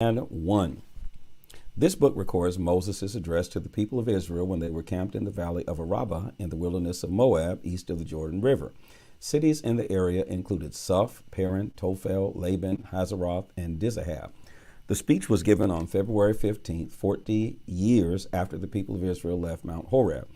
And 1. This book records Moses' address to the people of Israel when they were camped in the valley of Arabah in the wilderness of Moab, east of the Jordan River. Cities in the area included Suph, Paran, Tophel, Laban, Hazeroth, and Dizahab. The speech was given on February 15th, 40 years after the people of Israel left Mount Horeb,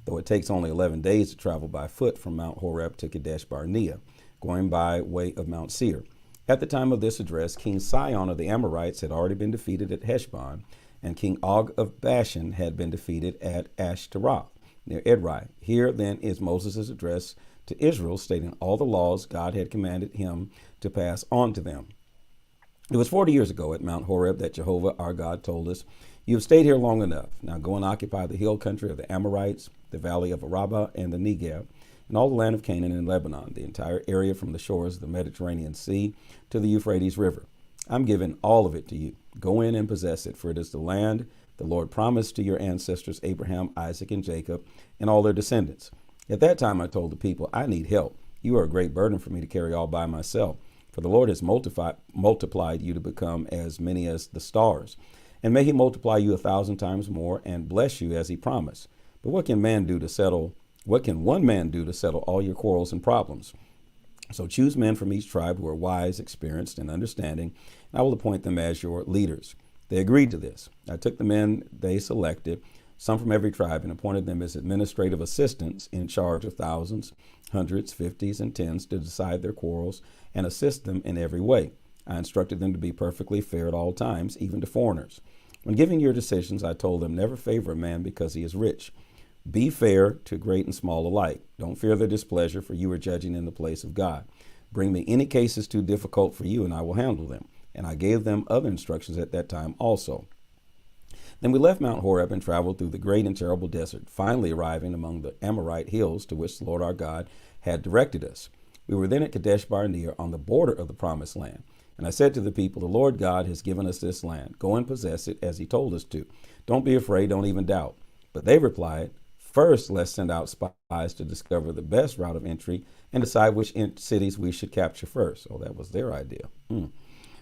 though it takes only 11 days to travel by foot from Mount Horeb to Kadesh Barnea, going by way of Mount Seir. At the time of this address, King Sihon of the Amorites had already been defeated at Heshbon, and King Og of Bashan had been defeated at Ashtaroth, near Edrei. Here, then, is Moses' address to Israel, stating all the laws God had commanded him to pass on to them. It was 40 years ago at Mount Horeb that Jehovah our God told us, "You have stayed here long enough. Now go and occupy the hill country of the Amorites, the valley of Arabah and the Negev, and all the land of Canaan and Lebanon, the entire area from the shores of the Mediterranean Sea to the Euphrates River. I'm giving all of it to you. Go in and possess it, for it is the land the Lord promised to your ancestors Abraham, Isaac, and Jacob, and all their descendants." At that time I told the people, "I need help. You are a great burden for me to carry all by myself, for the Lord has multiplied you to become as many as the stars. And may he multiply you 1,000 times more and bless you as he promised. But what can one man do to settle all your quarrels and problems? So choose men from each tribe who are wise, experienced, and understanding, and I will appoint them as your leaders." They agreed to this. I took the men they selected, some from every tribe, and appointed them as administrative assistants in charge of thousands, hundreds, fifties, and tens to decide their quarrels and assist them in every way. I instructed them to be perfectly fair at all times, even to foreigners. When giving your decisions, I told them, never favor a man because he is rich. Be fair to great and small alike. Don't fear their displeasure, for you are judging in the place of God. Bring me any cases too difficult for you, and I will handle them. And I gave them other instructions at that time also. Then we left Mount Horeb and traveled through the great and terrible desert, finally arriving among the Amorite hills to which the Lord our God had directed us. We were then at Kadesh Barnea on the border of the promised land. And I said to the people, "The Lord God has given us this land. Go and possess it as he told us to. Don't be afraid, don't even doubt." But they replied, "First, let's send out spies to discover the best route of entry and decide which cities we should capture first." Oh, that was their idea.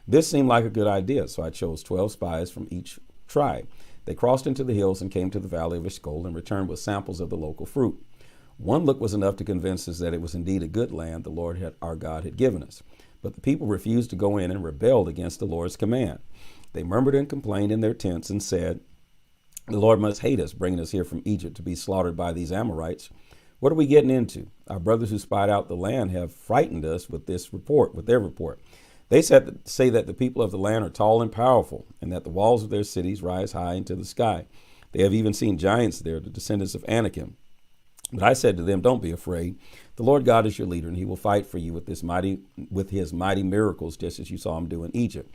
This seemed like a good idea, so I chose 12 spies from each tribe. They crossed into the hills and came to the valley of Eshcol and returned with samples of the local fruit. One look was enough to convince us that it was indeed a good land the Lord our God had given us. But the people refused to go in and rebelled against the Lord's command. They murmured and complained in their tents and said, "The Lord must hate us, bringing us here from Egypt to be slaughtered by these Amorites. What are we getting into? Our brothers who spied out the land have frightened us with their report. They say that the people of the land are tall and powerful, and that the walls of their cities rise high into the sky. They have even seen giants there, the descendants of Anakim. But I said to them, don't be afraid. The Lord God is your leader, and he will fight for you with his mighty miracles, just as you saw him do in Egypt.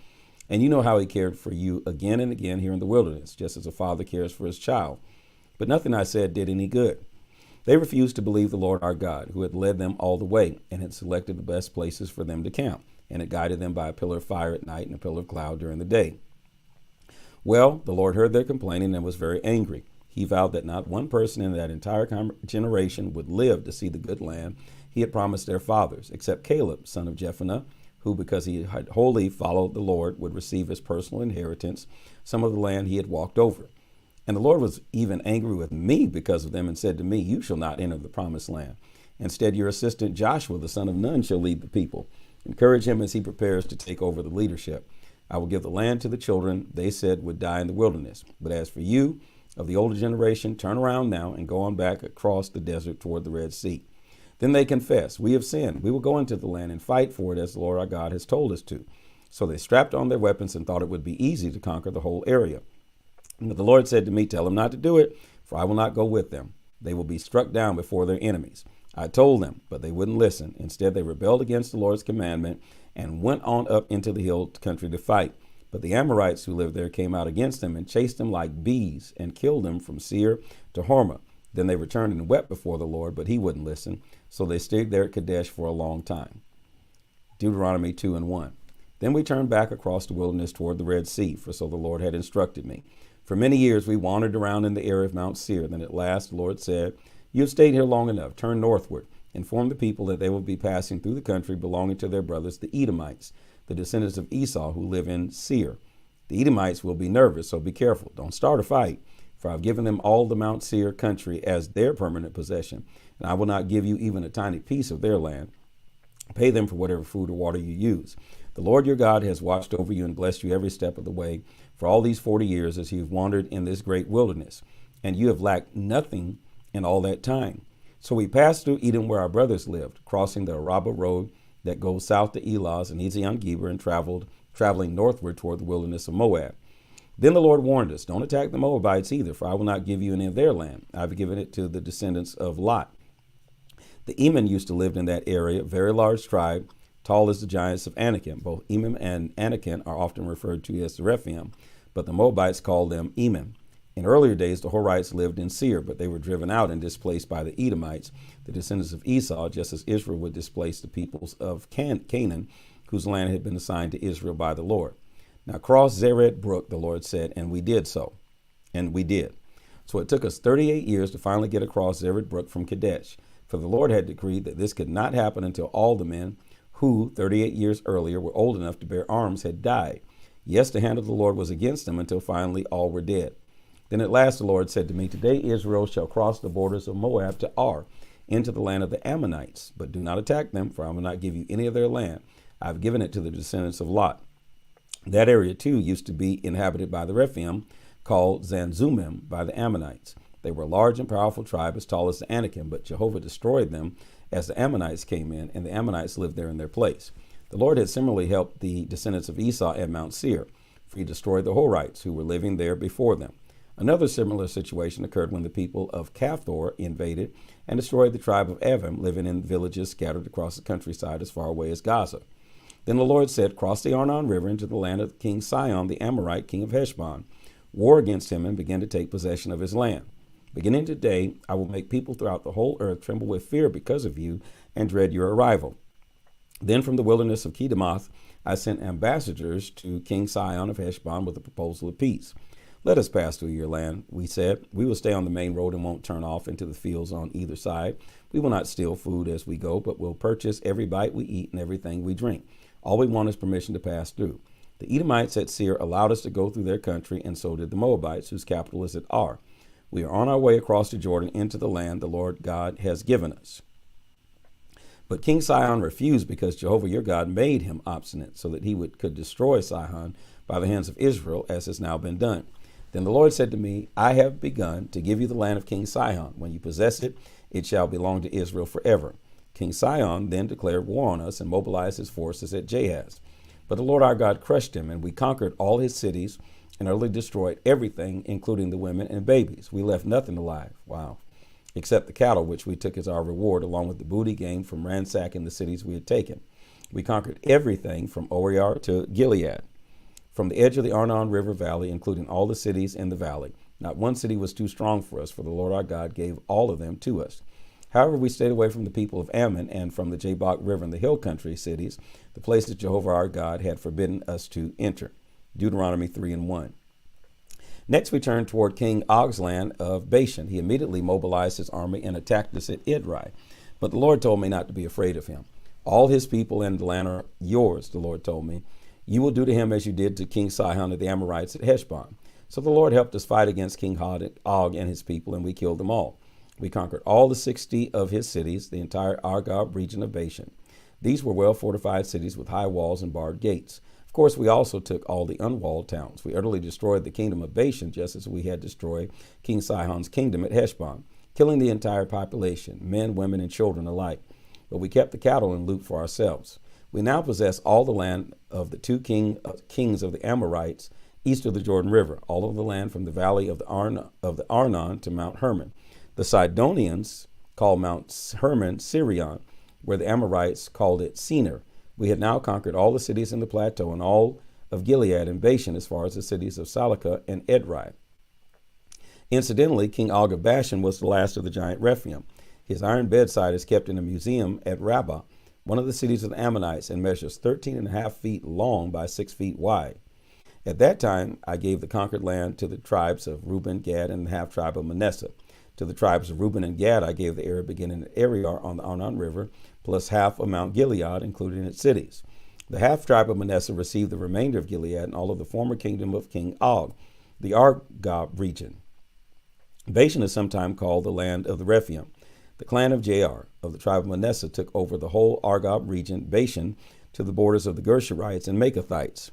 And you know how he cared for you again and again here in the wilderness, just as a father cares for his child. But nothing I said did any good. They refused to believe the Lord our God, who had led them all the way and had selected the best places for them to camp, and had guided them by a pillar of fire at night and a pillar of cloud during the day. Well, the Lord heard their complaining and was very angry. He vowed that not one person in that entire generation would live to see the good land he had promised their fathers, except Caleb, son of Jephunneh, who, because he had wholly followed the Lord, would receive as personal inheritance some of the land he had walked over. And the Lord was even angry with me because of them, and said to me, "You shall not enter the promised land. Instead, your assistant Joshua, the son of Nun, shall lead the people. Encourage him as he prepares to take over the leadership. I will give the land to the children they said would die in the wilderness. But as for you, of the older generation, turn around now and go on back across the desert toward the Red Sea." Then they confessed, "We have sinned. We will go into the land and fight for it as the Lord our God has told us to." So they strapped on their weapons and thought it would be easy to conquer the whole area. But the Lord said to me, "Tell them not to do it, for I will not go with them. They will be struck down before their enemies." I told them, but they wouldn't listen. Instead, they rebelled against the Lord's commandment and went on up into the hill country to fight. But the Amorites who lived there came out against them and chased them like bees and killed them from Seir to Hormah. Then they returned and wept before the Lord, but he wouldn't listen. So they stayed there at Kadesh for a long time. Deuteronomy 2:1. Then we turned back across the wilderness toward the Red Sea, for so the Lord had instructed me. For many years we wandered around in the area of Mount Seir. Then at last the Lord said, "You have stayed here long enough. Turn northward. Inform the people that they will be passing through the country belonging to their brothers, the Edomites, the descendants of Esau who live in Seir. The Edomites will be nervous, so be careful. Don't start a fight, for I've given them all the Mount Seir country as their permanent possession, and I will not give you even a tiny piece of their land. Pay them for whatever food or water you use. The Lord your God has watched over you and blessed you every step of the way for all these 40 years as you've wandered in this great wilderness, and you have lacked nothing in all that time. So we passed through Edom where our brothers lived, crossing the Arabah road that goes south to Elaz and Ezion-Geber, and traveling northward toward the wilderness of Moab. Then the Lord warned us, don't attack the Moabites either, for I will not give you any of their land. I've given it to the descendants of Lot. The Eman used to live in that area, a very large tribe, tall as the giants of Anakim. Both Emim and Anakim are often referred to as the Rephaim, but the Moabites called them Emim. In earlier days, the Horites lived in Seir, but they were driven out and displaced by the Edomites, the descendants of Esau, just as Israel would displace the peoples of Canaan, whose land had been assigned to Israel by the Lord. Now cross Zered Brook, the Lord said, and we did so. And we did. So it took us 38 years to finally get across Zered Brook from Kadesh, for the Lord had decreed that this could not happen until all the men who 38 years earlier were old enough to bear arms had died. Yes, the hand of the Lord was against them until finally all were dead. Then at last the Lord said to me, today Israel shall cross the borders of Moab to Ar, into the land of the Ammonites. But do not attack them, for I will not give you any of their land. I have given it to the descendants of Lot. That area, too, used to be inhabited by the Rephaim, called Zanzumim by the Ammonites. They were a large and powerful tribe, as tall as the Anakim, but Jehovah destroyed them as the Ammonites came in, and the Ammonites lived there in their place. The Lord had similarly helped the descendants of Esau at Mount Seir, for he destroyed the Horites, who were living there before them. Another similar situation occurred when the people of Caphtor invaded and destroyed the tribe of Avim, living in villages scattered across the countryside as far away as Gaza. Then the Lord said, cross the Arnon River into the land of King Sihon, the Amorite, king of Heshbon. War against him and begin to take possession of his land. Beginning today, I will make people throughout the whole earth tremble with fear because of you and dread your arrival. Then from the wilderness of Kedemoth, I sent ambassadors to King Sihon of Heshbon with a proposal of peace. Let us pass through your land, we said. We will stay on the main road and won't turn off into the fields on either side. We will not steal food as we go, but will purchase every bite we eat and everything we drink. All we want is permission to pass through. The Edomites at Seir allowed us to go through their country, and so did the Moabites, whose capital is at Ar. We are on our way across the Jordan into the land the Lord God has given us. But King Sihon refused because Jehovah your God made him obstinate, so that he could destroy Sihon by the hands of Israel, as has now been done. Then the Lord said to me, I have begun to give you the land of King Sihon. When you possess it, it shall belong to Israel forever. King Sihon then declared war on us and mobilized his forces at Jahaz. But the Lord our God crushed him, and we conquered all his cities and utterly destroyed everything, including the women and babies. We left nothing alive. Wow. Except the cattle, which we took as our reward, along with the booty gained from ransacking the cities we had taken. We conquered everything from Oriar to Gilead. From the edge of the Arnon River Valley, including all the cities in the valley, not one city was too strong for us, for the Lord our God gave all of them to us. However, we stayed away from the people of Ammon and from the Jabbok River and the hill country cities, the places Jehovah our God had forbidden us to enter. Deuteronomy 3:1. Next, we turned toward King Og's land of Bashan. He immediately mobilized his army and attacked us at Edrei. But the Lord told me not to be afraid of him. All his people and the land are yours, the Lord told me. You will do to him as you did to King Sihon of the Amorites at Heshbon. So the Lord helped us fight against King Og and his people, and we killed them all. We conquered all the 60 of his cities, the entire Argob region of Bashan. These were well-fortified cities with high walls and barred gates. Of course, we also took all the unwalled towns. We utterly destroyed the kingdom of Bashan, just as we had destroyed King Sihon's kingdom at Heshbon, killing the entire population, men, women, and children alike. But we kept the cattle and loot for ourselves. We now possess all the land of the two kings of the Amorites east of the Jordan River, all of the land from the valley of the Arnon to Mount Hermon. The Sidonians called Mount Hermon Sirion, where the Amorites called it Senir. We had now conquered all the cities in the plateau and all of Gilead and Bashan, as far as the cities of Salakah and Edrei. Incidentally, King Og of Bashan was the last of the giant Rephaim. His iron bedside is kept in a museum at Rabbah, one of the cities of the Ammonites, and measures 13.5 feet long by 6 feet wide. At that time, I gave the conquered land to the tribes of Reuben, Gad, and the half-tribe of Manasseh. To the tribes of Reuben and Gad, I gave the area beginning at Ariar on the Arnon River, plus half of Mount Gilead, including its cities. The half-tribe of Manasseh received the remainder of Gilead and all of the former kingdom of King Og, the Argob region. Bashan is sometimes called the land of the Rephaim. The clan of Jair of the tribe of Manasseh took over the whole Argob region, Bashan, to the borders of the Gershurites and Makathites.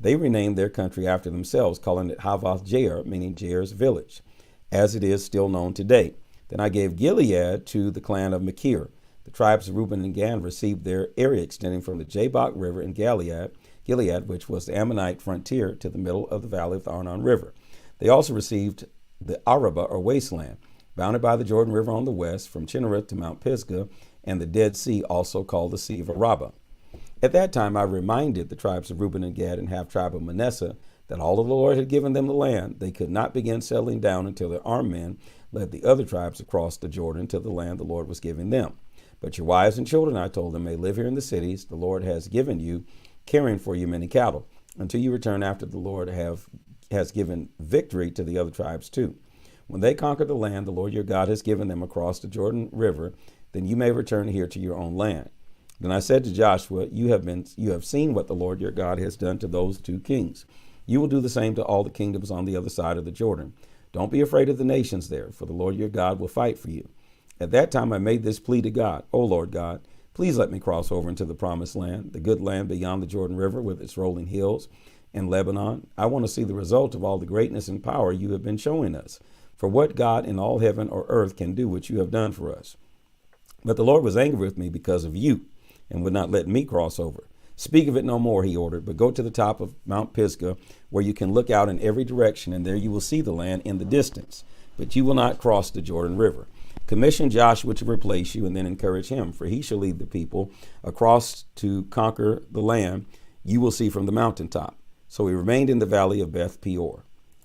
They renamed their country after themselves, calling it Havoth Jair, meaning Jair's village, as it is still known today. Then I gave Gilead to the clan of Machir. The tribes of Reuben and Gad received their area extending from the Jabbok River in Gilead, which was the Ammonite frontier, to the middle of the valley of the Arnon River. They also received the Arabah, or wasteland, bounded by the Jordan River on the west, from Chinnereth to Mount Pisgah, and the Dead Sea, also called the Sea of Arabah. At that time I reminded the tribes of Reuben and Gad and half-tribe of Manasseh that although the Lord had given them the land, they could not begin settling down until their armed men led the other tribes across the Jordan to the land the Lord was giving them. But your wives and children, I told them, may live here in the cities the Lord has given you, caring for you many cattle, until you return after the Lord has given victory to the other tribes too. When they conquer the land the Lord your God has given them across the Jordan River, then you may return here to your own land. Then I said to Joshua, you have seen what the Lord your God has done to those two kings. You will do the same to all the kingdoms on the other side of the Jordan. Don't be afraid of the nations there, for the Lord your God will fight for you. At that time I made this plea to God, O Lord God, please let me cross over into the promised land, the good land beyond the Jordan River with its rolling hills and Lebanon. I want to see the result of all the greatness and power you have been showing us. For what God in all heaven or earth can do what you have done for us? But the Lord was angry with me because of you, and would not let me cross over. Speak of it no more, he ordered, but go to the top of Mount Pisgah, where you can look out in every direction, and there you will see the land in the distance. But you will not cross the Jordan River. Commission Joshua to replace you, and then encourage him, for he shall lead the people across to conquer the land you will see from the mountaintop. So he remained in the valley of Beth Peor.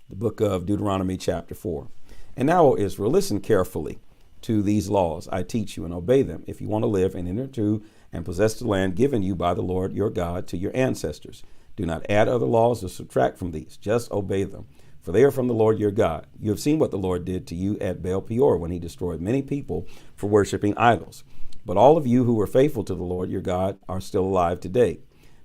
The book of Deuteronomy chapter 4. And now, O Israel, listen carefully to these laws I teach you, and obey them if you want to live and enter into and possess the land given you by the Lord your God to your ancestors. Do not add other laws or subtract from these. Just obey them, for they are from the Lord your God. You have seen what the Lord did to you at Baal Peor when he destroyed many people for worshiping idols. But all of you who were faithful to the Lord your God are still alive today.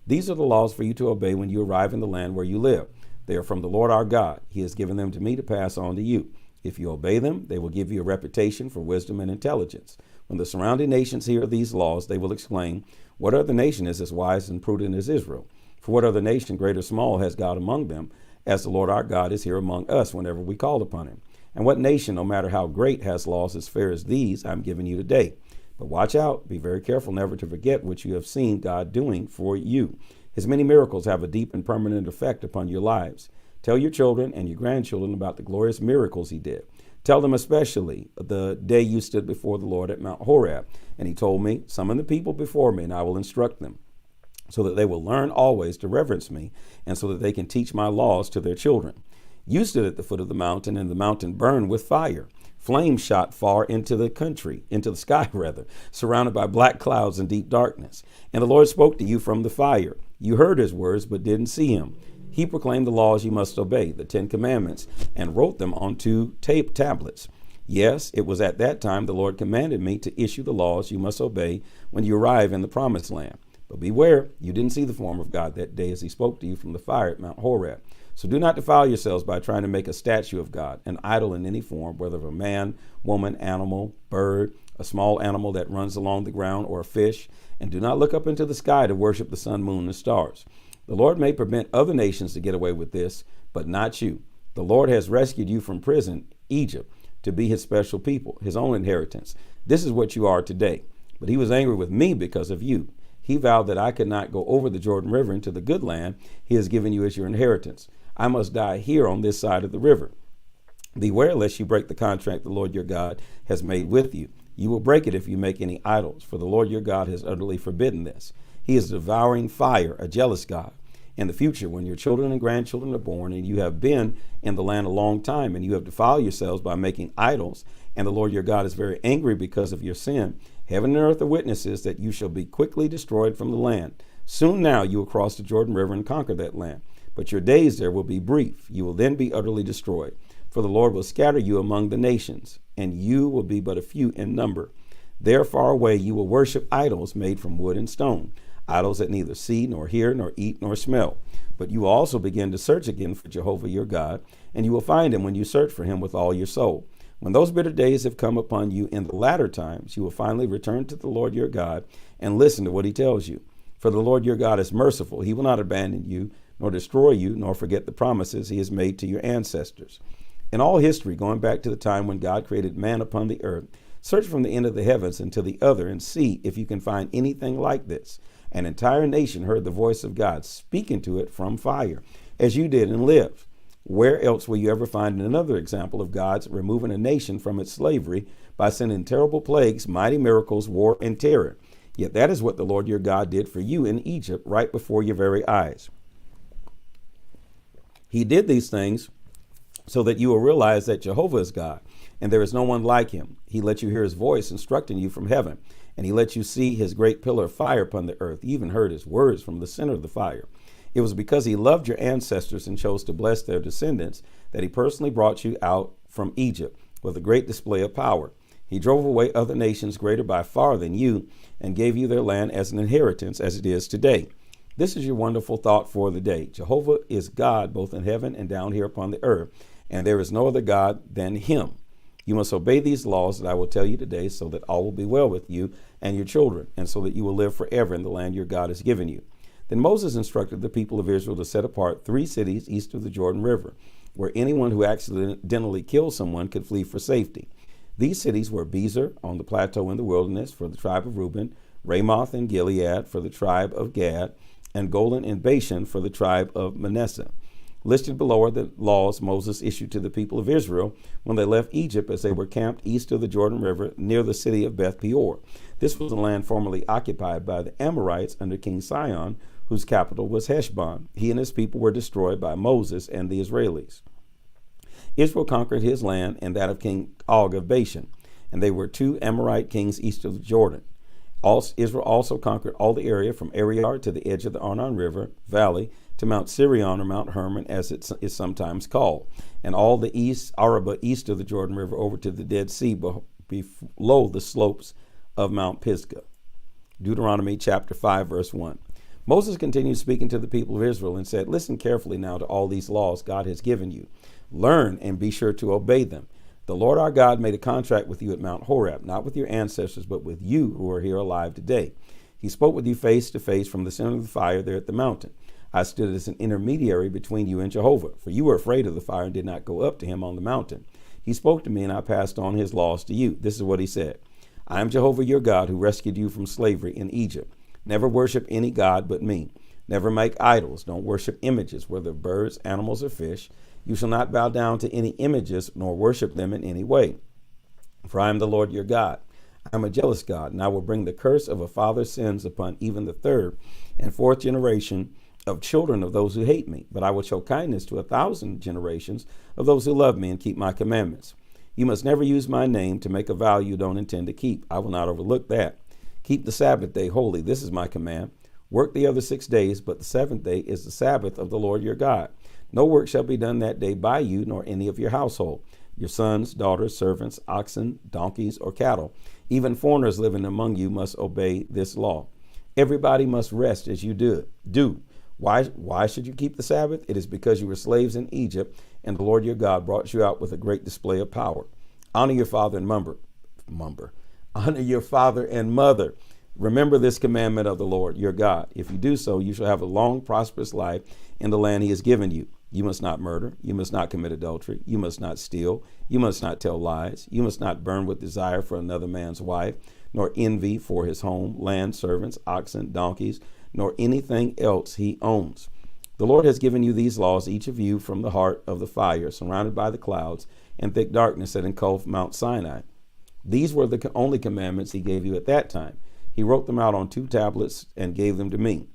These are the laws for you to obey when you arrive in the land where you live. They are from the Lord our God. He has given them to me to pass on to you. If you obey them, they will give you a reputation for wisdom and intelligence. When the surrounding nations hear these laws, they will exclaim, what other nation is as wise and prudent as Israel? For what other nation, great or small, has God among them, as the Lord our God is here among us whenever we call upon him? And what nation, no matter how great, has laws as fair as these I'm giving you today? But watch out, be very careful never to forget what you have seen God doing for you. His many miracles have a deep and permanent effect upon your lives. Tell your children and your grandchildren about the glorious miracles he did. Tell them especially the day you stood before the Lord at Mount Horeb. And he told me, summon the people before me, and I will instruct them, so that they will learn always to reverence me, and so that they can teach my laws to their children. You stood at the foot of the mountain, and the mountain burned with fire. Flames shot far into the sky, surrounded by black clouds and deep darkness. And the Lord spoke to you from the fire. You heard his words, but didn't see him. He proclaimed the laws you must obey, the 10 Commandments, and wrote them on 2 tablets. Yes, it was at that time the Lord commanded me to issue the laws you must obey when you arrive in the promised land. But beware, you didn't see the form of God that day as he spoke to you from the fire at Mount Horeb. So do not defile yourselves by trying to make a statue of God, an idol in any form, whether of a man, woman, animal, bird, a small animal that runs along the ground, or a fish. And do not look up into the sky to worship the sun, moon, and stars. The Lord may permit other nations to get away with this, but not you. The Lord has rescued you from prison, Egypt, to be his special people, his own inheritance. This is what you are today. But he was angry with me because of you. He vowed that I could not go over the Jordan River into the good land he has given you as your inheritance. I must die here on this side of the river. Beware lest you break the contract the Lord your God has made with you. You will break it if you make any idols, for the Lord your God has utterly forbidden this. He is devouring fire, a jealous God. In the future, when your children and grandchildren are born, and you have been in the land a long time, and you have defiled yourselves by making idols, and the Lord your God is very angry because of your sin, heaven and earth are witnesses that you shall be quickly destroyed from the land. Soon now you will cross the Jordan River and conquer that land. But your days there will be brief. You will then be utterly destroyed. For the Lord will scatter you among the nations, and you will be but a few in number. There far away you will worship idols made from wood and stone. idols that neither see, nor hear, nor eat, nor smell. But you will also begin to search again for Jehovah your God, and you will find him when you search for him with all your soul. When those bitter days have come upon you in the latter times, you will finally return to the Lord your God and listen to what he tells you. For the Lord your God is merciful. He will not abandon you, nor destroy you, nor forget the promises he has made to your ancestors. In all history, going back to the time when God created man upon the earth, search from the end of the heavens until the other and see if you can find anything like this. An entire nation heard the voice of God speaking to it from fire, as you did and lived. Where else will you ever find another example of God's removing a nation from its slavery by sending terrible plagues, mighty miracles, war, and terror? Yet that is what the Lord your God did for you in Egypt right before your very eyes. He did these things so that you will realize that Jehovah is God, and there is no one like him. He let you hear his voice instructing you from heaven, and he let you see his great pillar of fire upon the earth. You even heard his words from the center of the fire. It was because he loved your ancestors and chose to bless their descendants that he personally brought you out from Egypt with a great display of power. He drove away other nations greater by far than you and gave you their land as an inheritance as it is today. This is your wonderful thought for the day. Jehovah is God both in heaven and down here upon the earth, and there is no other God than him. You must obey these laws that I will tell you today so that all will be well with you and your children, and so that you will live forever in the land your God has given you. Then Moses instructed the people of Israel to set apart 3 cities east of the Jordan River, where anyone who accidentally killed someone could flee for safety. These cities were Bezer on the plateau in the wilderness for the tribe of Reuben, Ramoth in Gilead for the tribe of Gad, and Golan in Bashan for the tribe of Manasseh. Listed below are the laws Moses issued to the people of Israel when they left Egypt as they were camped east of the Jordan River near the city of Beth Peor. This was a land formerly occupied by the Amorites under King Sihon, whose capital was Heshbon. He and his people were destroyed by Moses and the Israelis. Israel conquered his land and that of King Og of Bashan, and they were 2 Amorite kings east of the Jordan. Israel also conquered all the area from Ariar to the edge of the Arnon River Valley to Mount Sirion or Mount Hermon as it is sometimes called, and all the east Araba east of the Jordan River over to the Dead Sea below the slopes of Mount Pisgah. Deuteronomy chapter 5 verse 1. Moses continued speaking to the people of Israel and said, listen carefully now to all these laws God has given you. Learn and be sure to obey them. The Lord our God made a contract with you at Mount Horeb, not with your ancestors, but with you who are here alive today. He spoke with you face to face from the center of the fire there at the mountain. I stood as an intermediary between you and Jehovah, for you were afraid of the fire and did not go up to him on the mountain. He spoke to me, and I passed on his laws to you. This is what he said. I am Jehovah your God, who rescued you from slavery in Egypt. Never worship any god but me. Never make idols. Don't worship images, whether birds, animals, or fish. You shall not bow down to any images, nor worship them in any way. For I am the Lord your God. I am a jealous God, and I will bring the curse of a father's sins upon even the 3rd and 4th generation of children of those who hate me. But I will show kindness to 1,000 generations of those who love me and keep my commandments. You must never use my name to make a vow you don't intend to keep. I will not overlook that. Keep the Sabbath day holy. This is my command. Work the other 6 days, but the 7th day is the Sabbath of the Lord your God. No work shall be done that day by you, nor any of your household, your sons, daughters, servants, oxen, donkeys, or cattle. Even foreigners living among you must obey this law. Everybody must rest as you do. Why should you keep the Sabbath? It is because you were slaves in Egypt, and the Lord your God brought you out with a great display of power. Honor your father and Honor your father and mother. Remember this commandment of the Lord your God. If you do so, you shall have a long, prosperous life in the land he has given you. You must not murder. You must not commit adultery. You must not steal. You must not tell lies. You must not burn with desire for another man's wife, nor envy for his home, land, servants, oxen, donkeys, nor anything else he owns. The Lord has given you these laws, each of you from the heart of the fire, surrounded by the clouds and thick darkness that engulfed Mount Sinai. These were the only commandments he gave you at that time. He wrote them out on 2 tablets and gave them to me.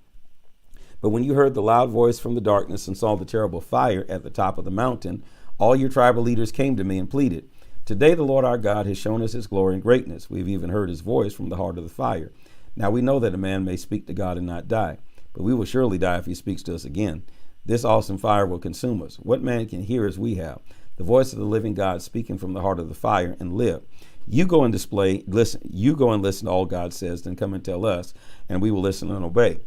But when you heard the loud voice from the darkness and saw the terrible fire at the top of the mountain, all your tribal leaders came to me and pleaded, today the Lord our God has shown us his glory and greatness. We've even heard his voice from the heart of the fire. Now we know that a man may speak to God and not die, but we will surely die if he speaks to us again. This awesome fire will consume us. What man can hear as we have? the voice of the living God speaking from the heart of the fire, and live. You go and listen to all God says, then come and tell us, and we will listen and obey.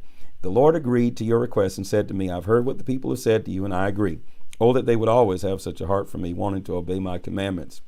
The Lord agreed to your request and said to me, I've heard what the people have said to you, and I agree. Oh, that they would always have such a heart for me, wanting to obey my commandments.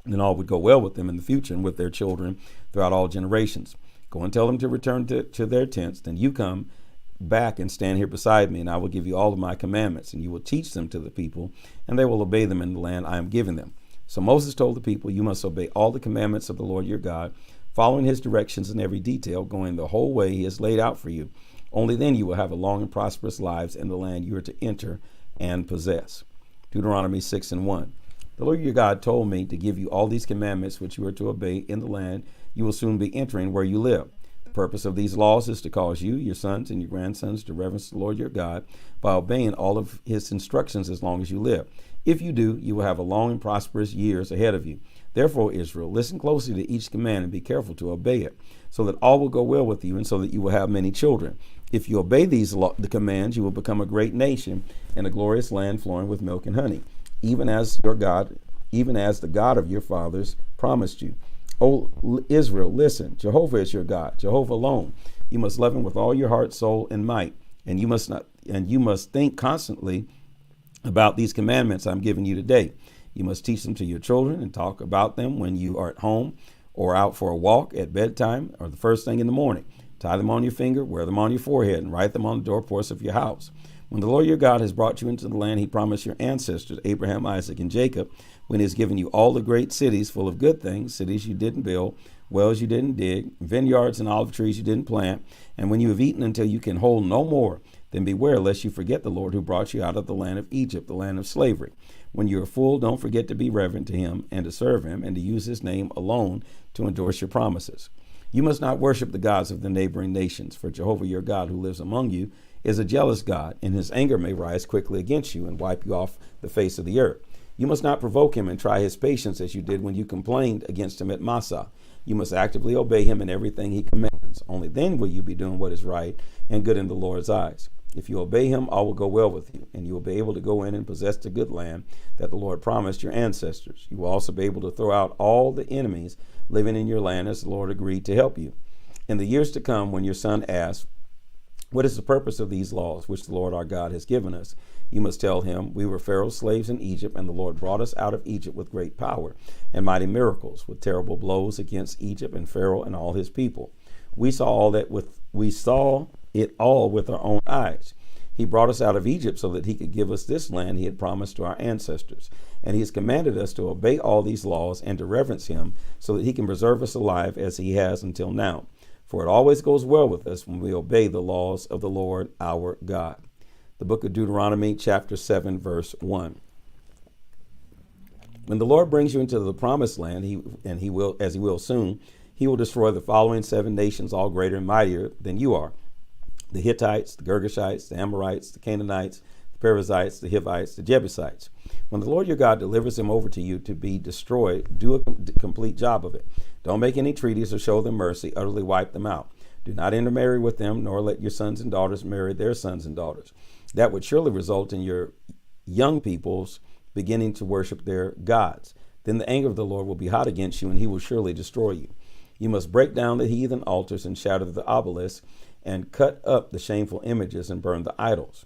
Then all would go well with them in the future and with their children throughout all generations. Go and tell them to return to their tents. Then you come back and stand here beside me, and I will give you all of my commandments, and you will teach them to the people, and they will obey them in the land I am giving them. So Moses told the people, you must obey all the commandments of the Lord your God, following his directions in every detail, going the whole way he has laid out for you. Only then you will have a long and prosperous lives in the land you are to enter and possess. Deuteronomy 6:1. The Lord your God told me to give you all these commandments which you are to obey in the land you will soon be entering where you live. The purpose of these laws is to cause you, your sons, and your grandsons to reverence the Lord your God by obeying all of his instructions as long as you live. If you do, you will have a long and prosperous years ahead of you. Therefore, Israel, listen closely to each command and be careful to obey it, so that all will go well with you and so that you will have many children. If you obey the commands, you will become a great nation and a glorious land flowing with milk and honey, even as the God of your fathers promised you. O Israel, listen, Jehovah is your God, Jehovah alone. You must love him with all your heart, soul, and might, and you must think constantly about these commandments I'm giving you today. You must teach them to your children and talk about them when you are at home or out for a walk, at bedtime, or the first thing in the morning. Tie them on your finger, wear them on your forehead, and write them on the doorposts of your house. When the Lord your God has brought you into the land he promised your ancestors, Abraham, Isaac, and Jacob, when he has given you all the great cities full of good things, cities you didn't build, wells you didn't dig, vineyards and olive trees you didn't plant, and when you have eaten until you can hold no more, then beware lest you forget the Lord who brought you out of the land of Egypt, the land of slavery. When you are full, don't forget to be reverent to him and to serve him and to use his name alone to endorse your promises. You must not worship the gods of the neighboring nations, for Jehovah your God who lives among you is a jealous God, and his anger may rise quickly against you and wipe you off the face of the earth. You must not provoke him and try his patience as you did when you complained against him at Massah. You must actively obey him in everything he commands. Only then will you be doing what is right and good in the Lord's eyes. If you obey him, all will go well with you, and you will be able to go in and possess the good land that the Lord promised your ancestors. You will also be able to throw out all the enemies living in your land as the Lord agreed to help you. In the years to come, when your son asks, what is the purpose of these laws which the Lord our God has given us? You must tell him, we were Pharaoh's slaves in Egypt, and the Lord brought us out of Egypt with great power and mighty miracles, with terrible blows against Egypt and Pharaoh and all his people. We saw it all with our own eyes. He brought us out of Egypt so that he could give us this land he had promised to our ancestors. And he has commanded us to obey all these laws and to reverence him so that he can preserve us alive as he has until now. For it always goes well with us when we obey the laws of the Lord our God. The book of Deuteronomy, chapter 7, verse 1. When the Lord brings you into the promised land, he will soon, he will destroy the following 7 nations, all greater and mightier than you are: the Hittites, the Girgashites, the Amorites, the Canaanites, the Perizzites, the Hivites, the Jebusites. When the Lord your God delivers them over to you to be destroyed, do a complete job of it. Don't make any treaties or show them mercy. Utterly wipe them out. Do not intermarry with them, nor let your sons and daughters marry their sons and daughters. That would surely result in your young peoples beginning to worship their gods. Then the anger of the Lord will be hot against you, and he will surely destroy you. You must break down the heathen altars and shatter the obelisks, and cut up the shameful images and burn the idols.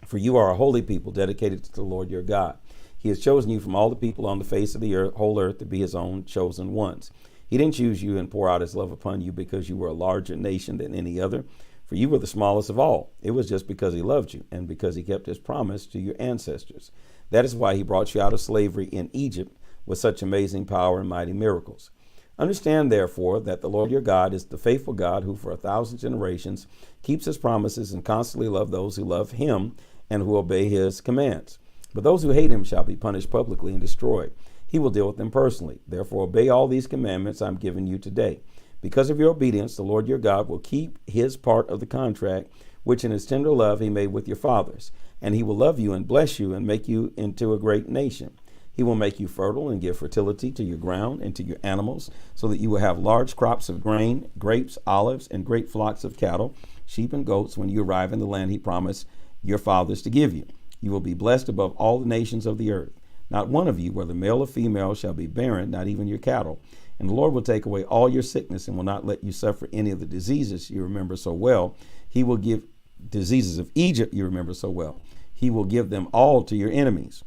For you are a holy people dedicated to the Lord your God. He has chosen you from all the people on the face of the whole earth to be his own chosen ones. He didn't choose you and pour out his love upon you because you were a larger nation than any other, for you were the smallest of all. It was just because he loved you and because he kept his promise to your ancestors. That is why he brought you out of slavery in Egypt with such amazing power and mighty miracles. Understand, therefore, that the Lord your God is the faithful God who for 1,000 generations keeps his promises and constantly loves those who love him and who obey his commands. But those who hate him shall be punished publicly and destroyed. He will deal with them personally. Therefore, obey all these commandments I'm giving you today. Because of your obedience, the Lord your God will keep his part of the contract, which in his tender love he made with your fathers. And he will love you and bless you and make you into a great nation. He will make you fertile and give fertility to your ground and to your animals, so that you will have large crops of grain, grapes, olives, and great flocks of cattle, sheep, and goats when you arrive in the land he promised your fathers to give you. You will be blessed above all the nations of the earth. Not one of you, whether male or female, shall be barren, not even your cattle. And the Lord will take away all your sickness and will not let you suffer any of the diseases you remember so well. He will give diseases of Egypt you remember so well. He will give them all to your enemies.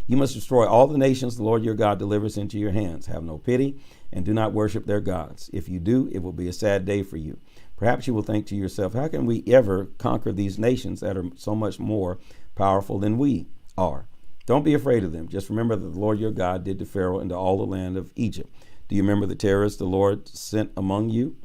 You must destroy all the nations the Lord your God delivers into your hands. Have no pity and do not worship their gods. If you do, it will be a sad day for you. Perhaps you will think to yourself, how can we ever conquer these nations that are so much more powerful than we are? Don't be afraid of them. Just remember that the Lord your God did to Pharaoh and to all the land of Egypt. Do you remember the terrors the Lord sent upon you?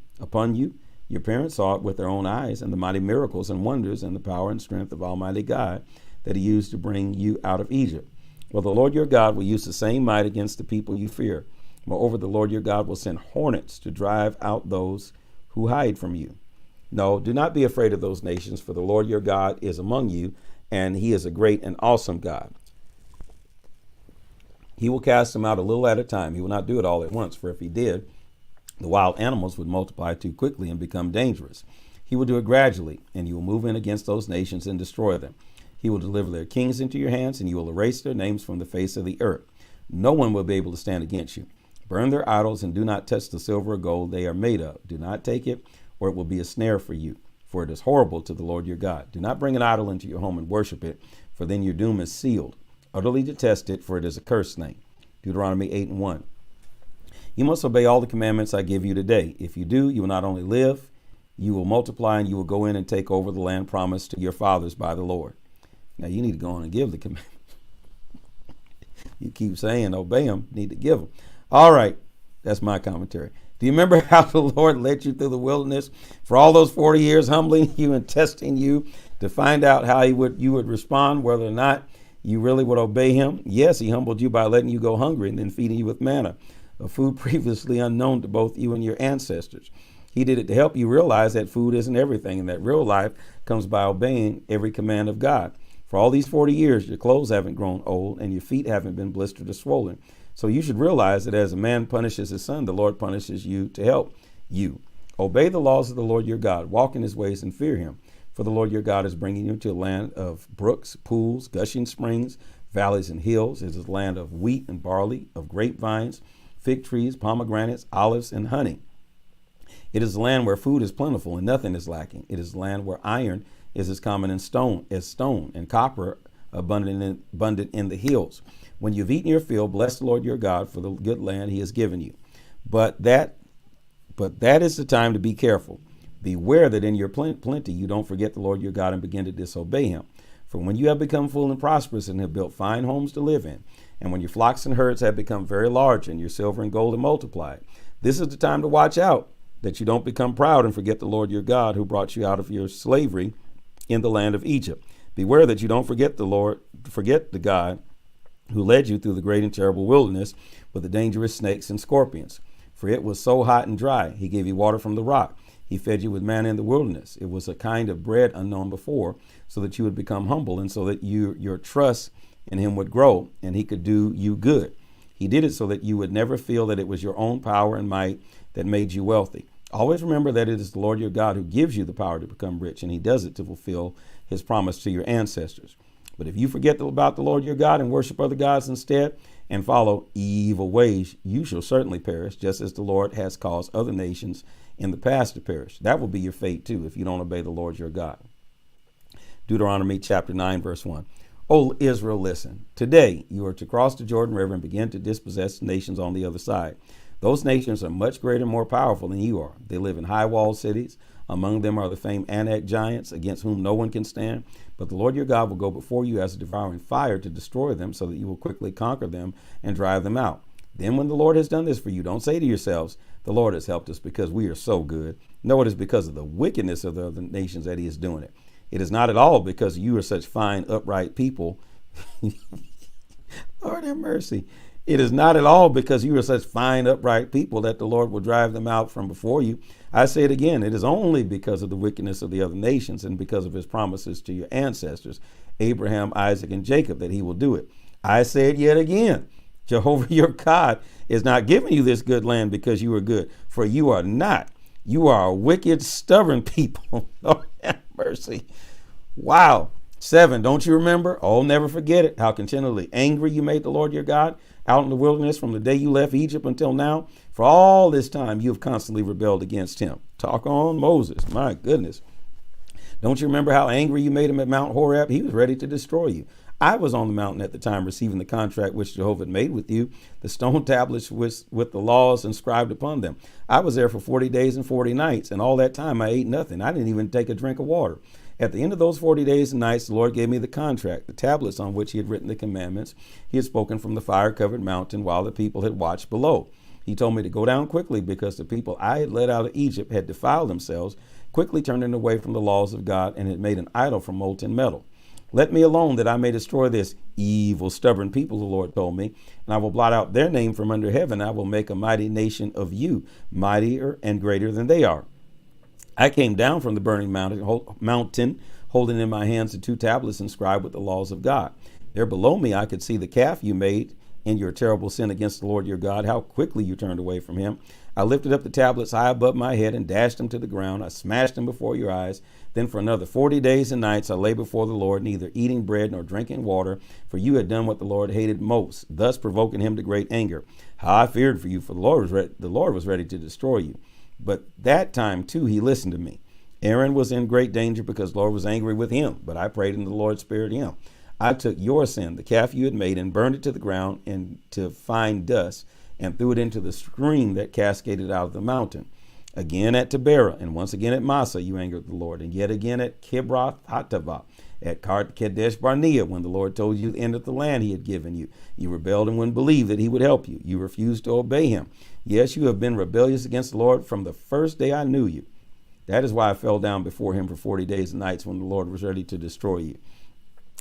Your parents saw it with their own eyes, and the mighty miracles and wonders and the power and strength of Almighty God that he used to bring you out of Egypt. Well, the Lord your God will use the same might against the people you fear. Moreover, the Lord your God will send hornets to drive out those who hide from you. No, do not be afraid of those nations, for the Lord your God is among you, and he is a great and awesome God. He will cast them out a little at a time. He will not do it all at once, for if he did, the wild animals would multiply too quickly and become dangerous. He will do it gradually, and you will move in against those nations and destroy them. He will deliver their kings into your hands, and you will erase their names from the face of the earth. No one will be able to stand against you. Burn their idols and do not touch the silver or gold they are made of. Do not take it, or it will be a snare for you, for it is horrible to the Lord your God. Do not bring an idol into your home and worship it, for then your doom is sealed. Utterly detest it, for it is a cursed name. Deuteronomy 8:1. You must obey all the commandments I give you today. If you do, you will not only live, you will multiply, and you will go in and take over the land promised to your fathers by the Lord. Now, you need to go on and give the commandments. You keep saying obey them, need to give them. All right, that's my commentary. Do you remember how the Lord led you through the wilderness for all those 40 years, humbling you and testing you to find out how you would respond, whether or not you really would obey him? Yes, he humbled you by letting you go hungry and then feeding you with manna, a food previously unknown to both you and your ancestors. He did it to help you realize that food isn't everything and that real life comes by obeying every command of God. For all these 40 years, your clothes haven't grown old and your feet haven't been blistered or swollen. So you should realize that as a man punishes his son, the Lord punishes you to help you. Obey the laws of the Lord your God. Walk in his ways and fear him. For the Lord your God is bringing you to a land of brooks, pools, gushing springs, valleys, and hills. It is a land of wheat and barley, of grapevines, fig trees, pomegranates, olives, and honey. It is a land where food is plentiful and nothing is lacking. It is a land where iron is as common as stone, and copper abundant in the hills. When you've eaten your fill, bless the Lord your God for the good land he has given you. But that is the time to be careful. Beware that in your plenty you don't forget the Lord your God and begin to disobey him. For when you have become full and prosperous and have built fine homes to live in, and when your flocks and herds have become very large and your silver and gold have multiplied, this is the time to watch out that you don't become proud and forget the Lord your God who brought you out of your slavery in the land of Egypt. Beware that you don't forget the God who led you through the great and terrible wilderness with the dangerous snakes and scorpions. For it was so hot and dry. He gave you water from the rock. He fed you with manna in the wilderness. It was a kind of bread unknown before, so that you would become humble and so that your trust in him would grow and he could do you good. He did it so that you would never feel that it was your own power and might that made you wealthy. Always remember that it is the Lord your God who gives you the power to become rich, and he does it to fulfill his promise to your ancestors. But if you forget about the Lord your God and worship other gods instead and follow evil ways, you shall certainly perish, just as the Lord has caused other nations in the past to perish. That will be your fate too if you don't obey the Lord your God. Deuteronomy chapter 9, verse 1. O Israel, listen. Today you are to cross the Jordan River and begin to dispossess the nations on the other side. Those nations are much greater and more powerful than you are. They live in high-walled cities. Among them are the famed Anak giants, against whom no one can stand. But the Lord your God will go before you as a devouring fire to destroy them, so that you will quickly conquer them and drive them out. Then when the Lord has done this for you, don't say to yourselves, the Lord has helped us because we are so good. No, it is because of the wickedness of the other nations that he is doing it. It is not at all because you are such fine, upright people. Lord have mercy. It is not at all because you are such fine, upright people that the Lord will drive them out from before you. I say it again, it is only because of the wickedness of the other nations and because of his promises to your ancestors, Abraham, Isaac, and Jacob, that he will do it. I say it yet again. Jehovah your God is not giving you this good land because you are good, for you are not. You are a wicked, stubborn people. Lord have mercy. Wow. 7, don't you remember? Oh, never forget it. How continually angry you made the Lord your God out in the wilderness from the day you left Egypt until now. For all this time you have constantly rebelled against him. Talk on Moses. My goodness. Don't you remember how angry you made him at Mount Horeb? He was ready to destroy you. I was on the mountain at the time receiving the contract which Jehovah had made with you, the stone tablets with the laws inscribed upon them. I was there for 40 days and 40 nights, and all that time I ate nothing. I didn't even take a drink of water. At the end of those 40 days and nights, the Lord gave me the contract, the tablets on which he had written the commandments he had spoken from the fire-covered mountain while the people had watched below. He told me to go down quickly because the people I had led out of Egypt had defiled themselves, quickly turning away from the laws of God, and had made an idol from molten metal. Let me alone that I may destroy this evil, stubborn people, the Lord told me, and I will blot out their name from under heaven. I will make a mighty nation of you, mightier and greater than they are. I came down from the burning mountain, holding in my hands the 2 tablets inscribed with the laws of God. There below me I could see the calf you made in your terrible sin against the Lord your God, how quickly you turned away from him. I lifted up the tablets high above my head and dashed them to the ground. I smashed them before your eyes. Then for another 40 days and nights I lay before the Lord, neither eating bread nor drinking water, for you had done what the Lord hated most, thus provoking him to great anger. How I feared for you, for the Lord was ready to destroy you. But that time, too, he listened to me. Aaron was in great danger because the Lord was angry with him, but I prayed and the Lord spared him. I took your sin, the calf you had made, and burned it to the ground into fine dust, and threw it into the stream that cascaded out of the mountain. Again at Taberah, and once again at Massah, you angered the Lord, and yet again at Kibroth Hattaavah, at Kadesh Barnea, when the Lord told you to enter the land he had given you. You rebelled and wouldn't believe that he would help you. You refused to obey him. Yes, you have been rebellious against the Lord from the first day I knew you. That is why I fell down before him for 40 days and nights when the Lord was ready to destroy you.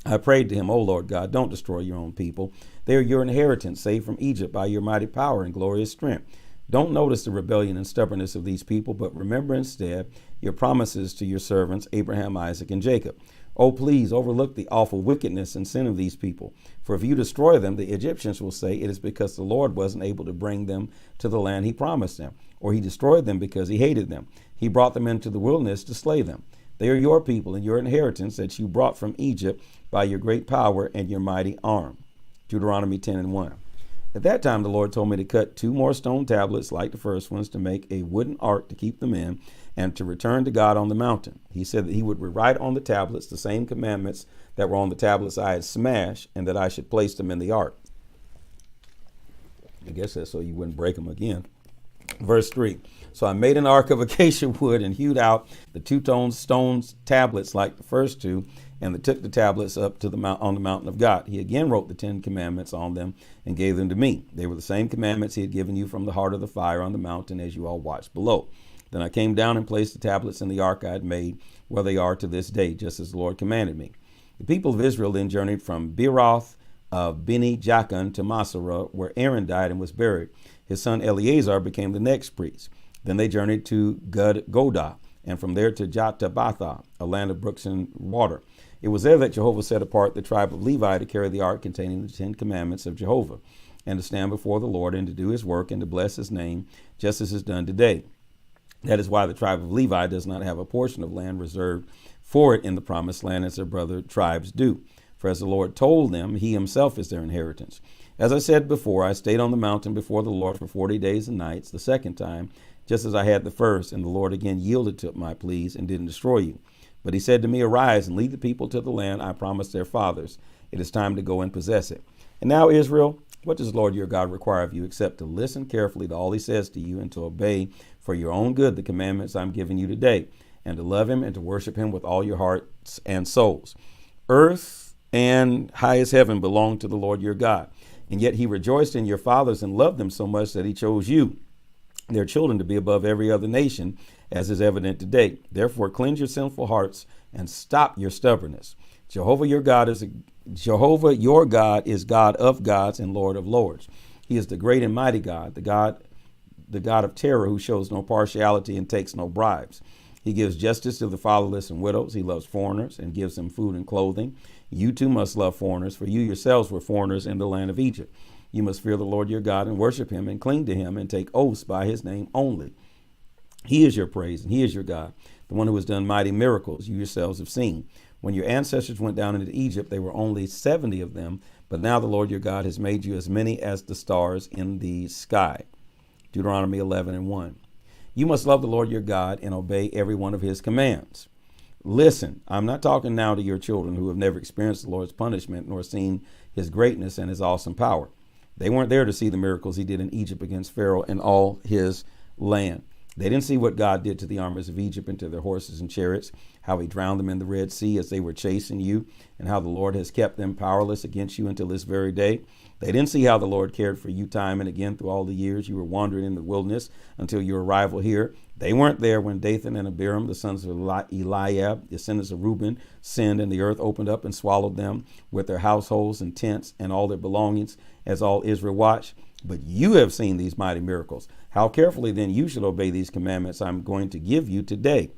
I prayed to him, O Lord God, don't destroy your own people. They are your inheritance, saved from Egypt by your mighty power and glorious strength. Don't notice the rebellion and stubbornness of these people, but remember instead your promises to your servants, Abraham, Isaac, and Jacob. Oh, please overlook the awful wickedness and sin of these people. For if you destroy them, the Egyptians will say it is because the Lord wasn't able to bring them to the land he promised them, or he destroyed them because he hated them. He brought them into the wilderness to slay them. They are your people and your inheritance that you brought from Egypt by your great power and your mighty arm. Deuteronomy 10:1. At that time, the Lord told me to cut 2 more stone tablets like the first ones to make a wooden ark to keep them in and to return to God on the mountain. He said that he would rewrite on the tablets the same commandments that were on the tablets I had smashed, and that I should place them in the ark. I guess that's so you wouldn't break them again. Verse 3. So I made an ark of acacia wood and hewed out the 2 stone tablets like the first 2, and took the tablets up to on the mountain of God. He again wrote the 10 commandments on them and gave them to me. They were the same commandments he had given you from the heart of the fire on the mountain as you all watched below. Then I came down and placed the tablets in the ark I had made, where they are to this day, just as the Lord commanded me. The people of Israel then journeyed from Beeroth of Beni Jaakan to Masarah, where Aaron died and was buried. His son Eleazar became the next priest. Then they journeyed to Godah, and from there to Jatabatha, a land of brooks and water. It was there that Jehovah set apart the tribe of Levi to carry the ark containing the 10 commandments of Jehovah, and to stand before the Lord and to do his work and to bless his name, just as is done today. That is why the tribe of Levi does not have a portion of land reserved for it in the promised land as their brother tribes do. For as the Lord told them, he himself is their inheritance. As I said before, I stayed on the mountain before the Lord for 40 days and nights, the second time, just as I had the first, and the Lord again yielded to my pleas and didn't destroy you. But he said to me, arise and lead the people to the land I promised their fathers. It is time to go and possess it. And now, Israel, what does the Lord your God require of you except to listen carefully to all he says to you and to obey for your own good the commandments I'm giving you today, and to love him and to worship him with all your hearts and souls? Earth and highest heaven belong to the Lord your God. And yet he rejoiced in your fathers and loved them so much that he chose you, their children, to be above every other nation, as is evident today. Therefore, cleanse your sinful hearts and stop your stubbornness. Jehovah your God is God of gods and Lord of lords. He is the great and mighty God, the God of terror, who shows no partiality and takes no bribes. He gives justice to the fatherless and widows. He loves foreigners and gives them food and clothing. You too must love foreigners, for you yourselves were foreigners in the land of Egypt. You must fear the Lord your God and worship him and cling to him and take oaths by his name only. He is your praise and he is your God, the one who has done mighty miracles you yourselves have seen. When your ancestors went down into Egypt, they were only 70 of them, but now the Lord your God has made you as many as the stars in the sky. Deuteronomy 11:1. You must love the Lord your God and obey every one of his commands. Listen, I'm not talking now to your children who have never experienced the Lord's punishment nor seen his greatness and his awesome power. They weren't there to see the miracles he did in Egypt against Pharaoh and all his land. They didn't see what God did to the armies of Egypt and to their horses and chariots, how he drowned them in the Red Sea as they were chasing you, and how the Lord has kept them powerless against you until this very day. They didn't see how the Lord cared for you time and again through all the years you were wandering in the wilderness until your arrival here. They weren't there when Dathan and Abiram, the sons of Eliab, descendants of Reuben, sinned, and the earth opened up and swallowed them with their households and tents and all their belongings, as all Israel watched. But you have seen these mighty miracles. How carefully then you should obey these commandments I'm going to give you today.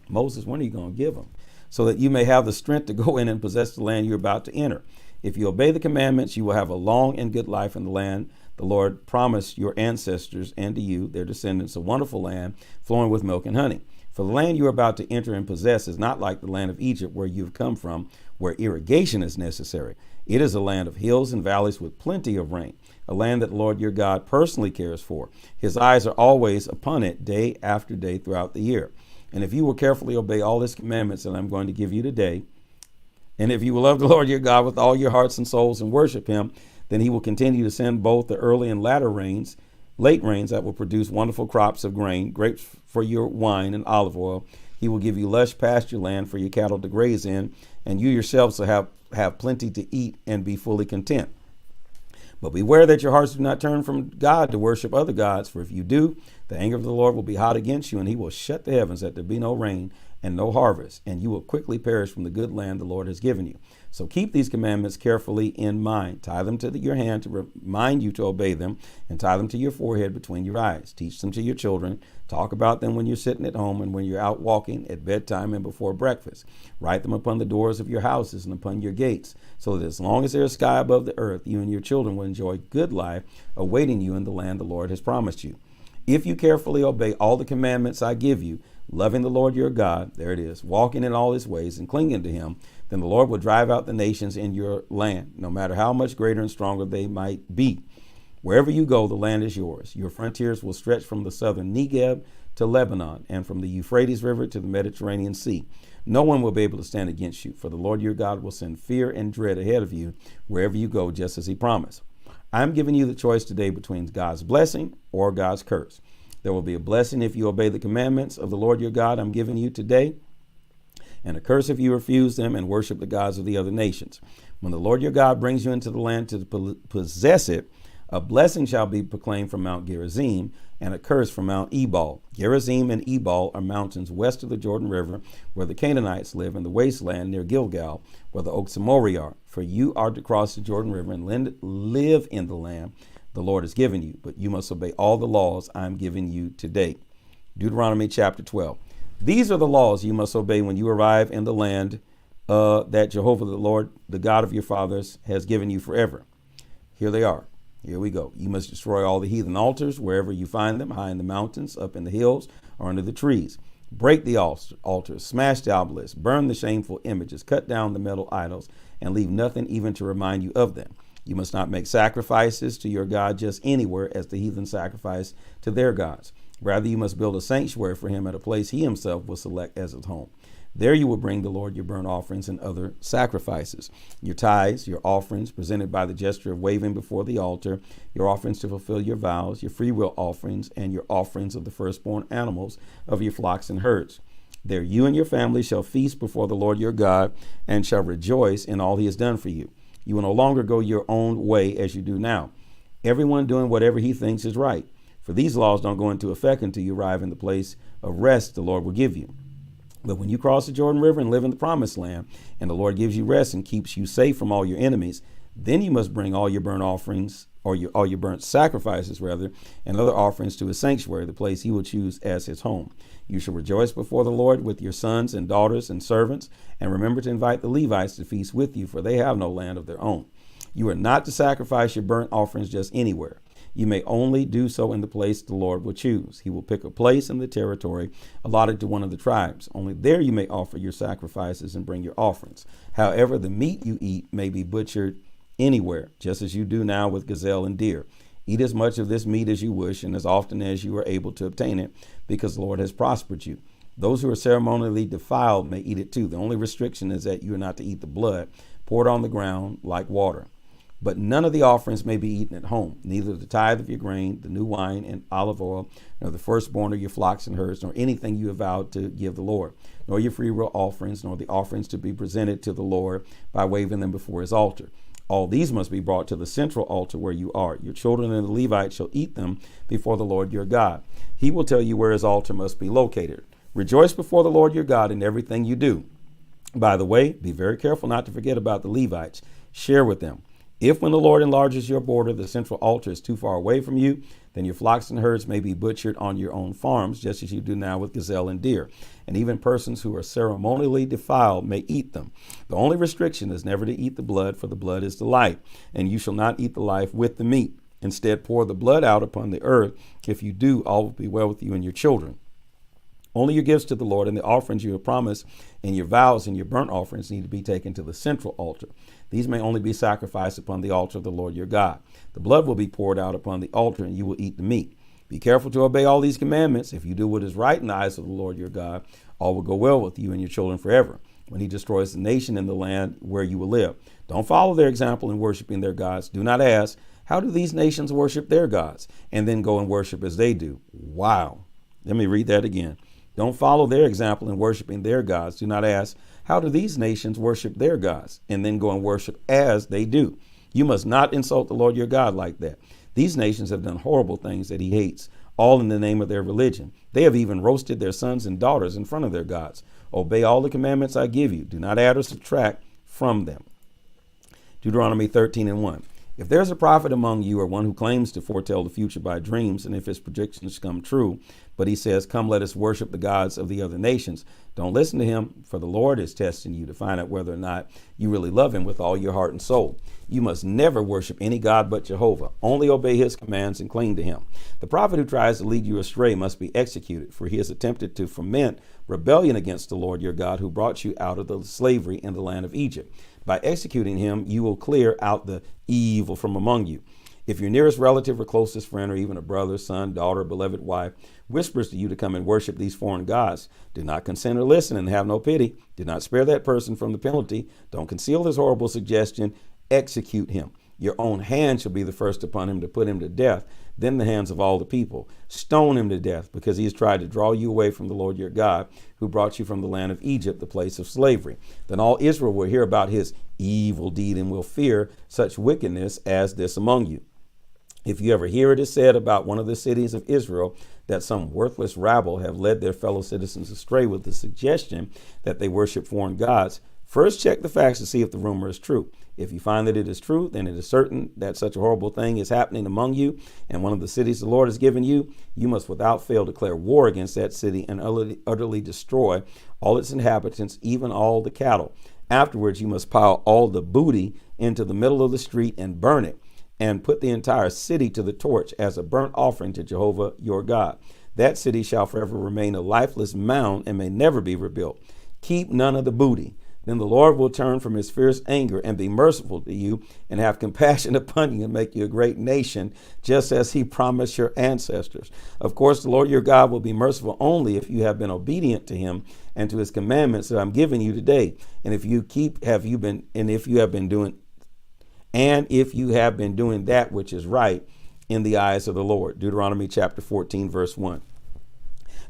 Moses, when are you going to give them? So that you may have the strength to go in and possess the land you're about to enter. If you obey the commandments, you will have a long and good life in the land the Lord promised your ancestors and to you, their descendants, a wonderful land flowing with milk and honey. For the land you are about to enter and possess is not like the land of Egypt where you've come from, where irrigation is necessary. It is a land of hills and valleys with plenty of rain, a land that the Lord your God personally cares for. His eyes are always upon it day after day throughout the year. And if you will carefully obey all his commandments that I'm going to give you today, and if you will love the Lord your God with all your hearts and souls and worship him, then he will continue to send both the early and latter rains, late rains that will produce wonderful crops of grain, grapes for your wine and olive oil. He will give you lush pasture land for your cattle to graze in, and you yourselves will have plenty to eat and be fully content. But beware that your hearts do not turn from God to worship other gods, for if you do, the anger of the Lord will be hot against you, and he will shut the heavens that there be no rain and no harvest, and you will quickly perish from the good land the Lord has given you. So keep these commandments carefully in mind. Tie them to your hand to remind you to obey them, and tie them to your forehead between your eyes. Teach them to your children. Talk about them when you're sitting at home and when you're out walking, at bedtime and before breakfast. Write them upon the doors of your houses and upon your gates, so that as long as there is sky above the earth, you and your children will enjoy good life awaiting you in the land the Lord has promised you. If you carefully obey all the commandments I give you, loving the Lord your God, there it is, walking in all his ways and clinging to him, then the Lord will drive out the nations in your land, no matter how much greater and stronger they might be. Wherever you go, the land is yours. Your frontiers will stretch from the southern Negev to Lebanon, and from the Euphrates River to the Mediterranean Sea. No one will be able to stand against you, for the Lord your God will send fear and dread ahead of you wherever you go, just as he promised. I'm giving you the choice today between God's blessing or God's curse. There will be a blessing if you obey the commandments of the Lord your God I'm giving you today, and a curse if you refuse them and worship the gods of the other nations. When the Lord your God brings you into the land to possess it, a blessing shall be proclaimed from Mount Gerizim, and a curse from Mount Ebal. Gerizim and Ebal are mountains west of the Jordan River, where the Canaanites live, in the wasteland near Gilgal, where the oaks of Moreh are. For you are to cross the Jordan River and live in the land the Lord has given you, but you must obey all the laws I'm giving you today. Deuteronomy chapter 12. These are the laws you must obey when you arrive in the land that Jehovah the Lord, the God of your fathers, has given you forever. Here they are. Here we go. You must destroy all the heathen altars wherever you find them, high in the mountains, up in the hills, or under the trees. Break the altars, smash the obelisks, burn the shameful images, cut down the metal idols, and leave nothing even to remind you of them. You must not make sacrifices to your God just anywhere as the heathen sacrifice to their gods. Rather, you must build a sanctuary for him at a place he himself will select as his home. There you will bring the Lord your burnt offerings and other sacrifices, your tithes, your offerings presented by the gesture of waving before the altar, your offerings to fulfill your vows, your freewill offerings, and your offerings of the firstborn animals of your flocks and herds. There you and your family shall feast before the Lord your God and shall rejoice in all he has done for you. You will no longer go your own way as you do now, everyone doing whatever he thinks is right. For these laws don't go into effect until you arrive in the place of rest the Lord will give you. But when you cross the Jordan River and live in the promised land, and the Lord gives you rest and keeps you safe from all your enemies, then you must bring all your burnt offerings, or all your burnt sacrifices, rather, and other offerings to his sanctuary, the place he will choose as his home. You shall rejoice before the Lord with your sons and daughters and servants, and remember to invite the Levites to feast with you, for they have no land of their own. You are not to sacrifice your burnt offerings just anywhere. You may only do so in the place the Lord will choose. He will pick a place in the territory allotted to one of the tribes. Only there you may offer your sacrifices and bring your offerings. However, the meat you eat may be butchered anywhere, just as you do now with gazelle and deer. Eat as much of this meat as you wish and as often as you are able to obtain it, because the Lord has prospered you. Those who are ceremonially defiled may eat it too. The only restriction is that you are not to eat the blood poured on the ground like water. But none of the offerings may be eaten at home, neither the tithe of your grain, the new wine and olive oil, nor the firstborn of your flocks and herds, nor anything you have vowed to give the Lord, nor your freewill offerings, nor the offerings to be presented to the Lord by waving them before his altar. All these must be brought to the central altar where you are. Your children and the Levites shall eat them before the Lord your God. He will tell you where his altar must be located. Rejoice before the Lord your God in everything you do. By the way, be very careful not to forget about the Levites. Share with them. If when the Lord enlarges your border, the central altar is too far away from you, then your flocks and herds may be butchered on your own farms, just as you do now with gazelle and deer. And even persons who are ceremonially defiled may eat them. The only restriction is never to eat the blood, for the blood is the life, and you shall not eat the life with the meat. Instead, pour the blood out upon the earth. If you do, all will be well with you and your children. Only your gifts to the Lord and the offerings you have promised and your vows and your burnt offerings need to be taken to the central altar. These may only be sacrificed upon the altar of the Lord your God. The blood will be poured out upon the altar, and you will eat the meat. Be careful to obey all these commandments. If you do what is right in the eyes of the Lord your God, all will go well with you and your children forever, when he destroys the nation and the land where you will live. Don't follow their example in worshiping their gods. Do not ask, how do these nations worship their gods? And then go and worship as they do. Wow. Let me read that again. Don't follow their example in worshiping their gods. Do not ask, how do these nations worship their gods? And then go and worship as they do. You must not insult the Lord your God like that. These nations have done horrible things that he hates, all in the name of their religion. They have even roasted their sons and daughters in front of their gods. Obey all the commandments I give you. Do not add or subtract from them. Deuteronomy 13:1. If there's a prophet among you, or one who claims to foretell the future by dreams, and if his predictions come true, but he says, come, let us worship the gods of the other nations, don't listen to him, for the Lord is testing you to find out whether or not you really love him with all your heart and soul. You must never worship any god but Jehovah. Only obey his commands and cling to him. The prophet who tries to lead you astray must be executed, for he has attempted to foment rebellion against the Lord your God, who brought you out of the slavery in the land of Egypt. By executing him, you will clear out the evil from among you. If your nearest relative or closest friend, or even a brother, son, daughter, beloved wife, whispers to you to come and worship these foreign gods, do not consent or listen and have no pity. Do not spare that person from the penalty. Don't conceal this horrible suggestion. Execute him. Your own hand shall be the first upon him to put him to death, then the hands of all the people. Stone him to death, because he has tried to draw you away from the Lord your God, who brought you from the land of Egypt, the place of slavery. Then all Israel will hear about his evil deed and will fear such wickedness as this among you. If you ever hear it is said about one of the cities of Israel that some worthless rabble have led their fellow citizens astray with the suggestion that they worship foreign gods, first check the facts to see if the rumor is true. If you find that it is true, then it is certain that such a horrible thing is happening among you, and one of the cities the Lord has given you, you must without fail declare war against that city and utterly destroy all its inhabitants, even all the cattle. Afterwards, you must pile all the booty into the middle of the street and burn it, and put the entire city to the torch as a burnt offering to Jehovah your God. That city shall forever remain a lifeless mound and may never be rebuilt. Keep none of the booty. Then the Lord will turn from his fierce anger and be merciful to you and have compassion upon you and make you a great nation, just as he promised your ancestors. Of course, the Lord your God will be merciful only if you have been obedient to him and to his commandments that I'm giving you today. And if you have been doing that which is right in the eyes of the Lord. Deuteronomy chapter 14, verse 1.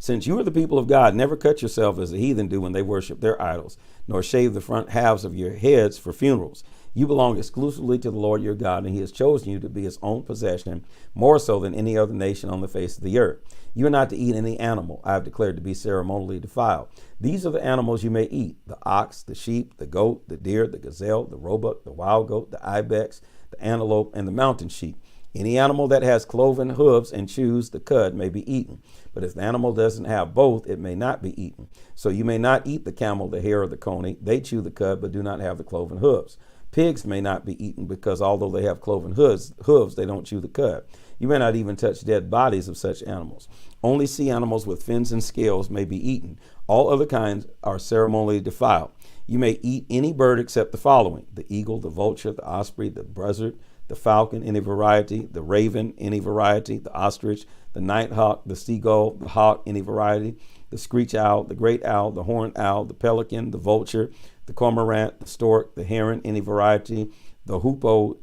Since you are the people of God, never cut yourself as the heathen do when they worship their idols, nor shave the front halves of your heads for funerals. You belong exclusively to the Lord your God, and he has chosen you to be his own possession, more so than any other nation on the face of the earth. You are not to eat any animal I have declared to be ceremonially defiled. These are the animals you may eat: the ox, the sheep, the goat, the deer, the gazelle, the roebuck, the wild goat, the ibex, the antelope, and the mountain sheep. Any animal that has cloven hooves and chews the cud may be eaten. But if the animal doesn't have both, it may not be eaten. So you may not eat the camel, the hare, or the coney. They chew the cud, but do not have the cloven hooves. Pigs may not be eaten because although they have cloven hooves, they don't chew the cud. You may not even touch dead bodies of such animals. Only sea animals with fins and scales may be eaten. All other kinds are ceremonially defiled. You may eat any bird except the following: the eagle, the vulture, the osprey, the buzzard, the falcon, any variety, the raven, any variety, the ostrich, the nighthawk, the seagull, the hawk, any variety, the screech owl, the great owl, the horned owl, the pelican, the vulture, the cormorant, the stork, the heron, any variety, the hoopoe,